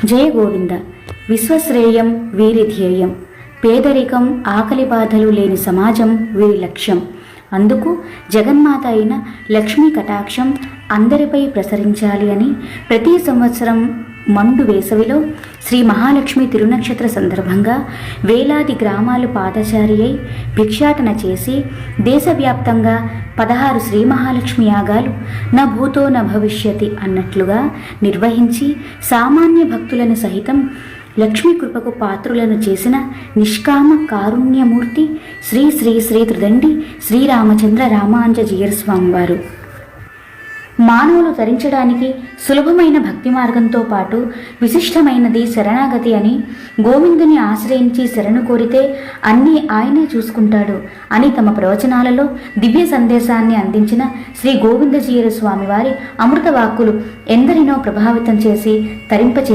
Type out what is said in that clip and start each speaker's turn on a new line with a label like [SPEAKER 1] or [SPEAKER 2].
[SPEAKER 1] జయ గోవింద. విశ్వశ్రేయం వీరి ధ్యేయం. పేదరికం, ఆకలి బాధలు లేని సమాజం వీరి లక్ష్యం. అందుకు జగన్మాత అయిన లక్ష్మీ కటాక్షం అందరిపై ప్రసరించాలి అని ప్రతి సంవత్సరం మండు వేసవిలో శ్రీ మహాలక్ష్మి తిరునక్షత్ర సందర్భంగా వేలాది గ్రామాలు పాదచారి అయి భిక్షాటన చేసి దేశవ్యాప్తంగా 16 శ్రీ మహాలక్ష్మి యాగాలు నా భూతో నా భవిష్యతి అన్నట్లుగా నిర్వహించి సామాన్య భక్తులను సహితం లక్ష్మీ కృపకు పాత్రులను చేసిన నిష్కామ కారుణ్యమూర్తి శ్రీ శ్రీ శ్రీ త్రిదండి శ్రీరామచంద్ర రామాంజీయర్ స్వామివారు. మానవులు తరించడానికి సులభమైన భక్తి మార్గంతో పాటు విశిష్టమైనది శరణాగతి అని, గోవిందుని ఆశ్రయించి శరణు కోరితే అన్నీ ఆయనే చూసుకుంటాడు అని తమ ప్రవచనాలలో దివ్య సందేశాన్ని అందించిన శ్రీ గోవిందజీయర్ స్వామివారి అమృత వాక్కులు ఎందరినో ప్రభావితం చేసి తరింపచే